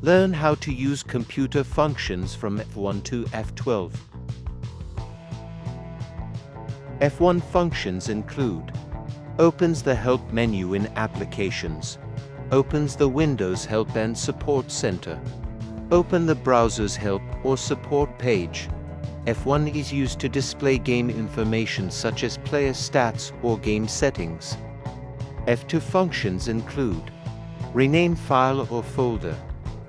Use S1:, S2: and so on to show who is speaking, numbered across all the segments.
S1: Learn how to use computer functions from F1 to F12. F1 functions include: opens the Help menu in Applications, opens the Windows Help and Support Center, open the browser's Help or Support page. F1 is used to display game information such as player stats or game settings. F2 functions include: rename file or folder.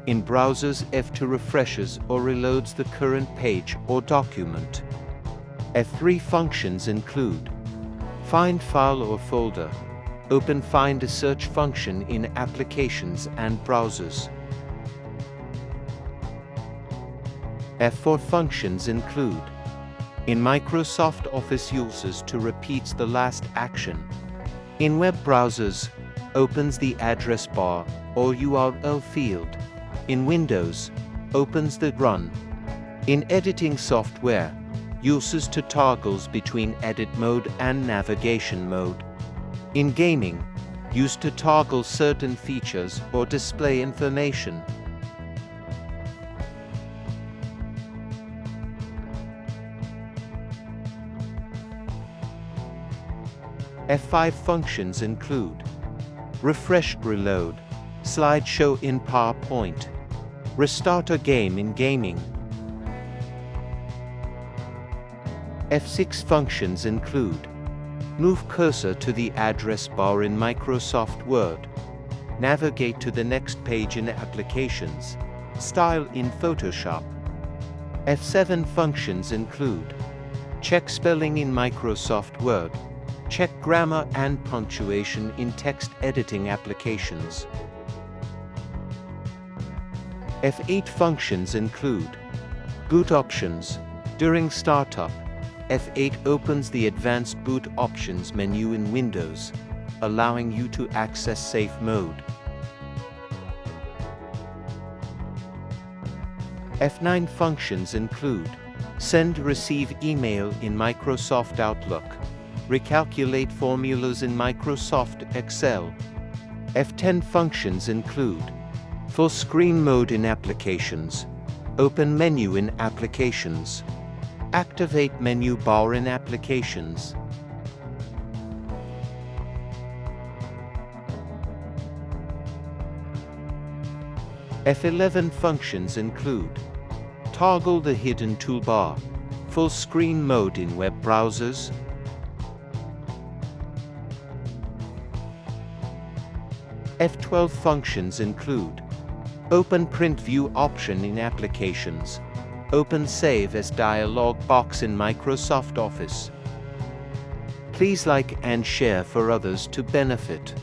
S1: In browsers, F2 refreshes or reloads the current page or document. F3 functions include: find file or folder, open Find a search function in applications and browsers. F4 functions include: in Microsoft Office uses to repeats the last action. In web browsers, opens the address bar or URL field. In Windows, opens the Run. In editing software, uses to toggles between edit mode and navigation mode. In gaming, used to toggle certain features or display information. F5 functions include: refresh, reload, slideshow in PowerPoint, restart a game in gaming. F6 functions include: move cursor to the address bar in Microsoft Word, navigate to the next page in Applications, style in Photoshop. F7 functions include: check spelling in Microsoft Word, check grammar and punctuation in text editing applications. F8 functions include: boot options. During startup, F8 opens the Advanced Boot Options menu in Windows, allowing you to access safe mode. F9 functions include: send, receive email in Microsoft Outlook, recalculate formulas in Microsoft Excel. F10 functions include: full screen mode in Applications, open menu in Applications, activate menu bar in Applications. F11 functions include: toggle the hidden toolbar, full screen mode in web browsers, F12 functions include: open print view option in Applications, open save as dialog box in Microsoft Office. Please like and share for others to benefit.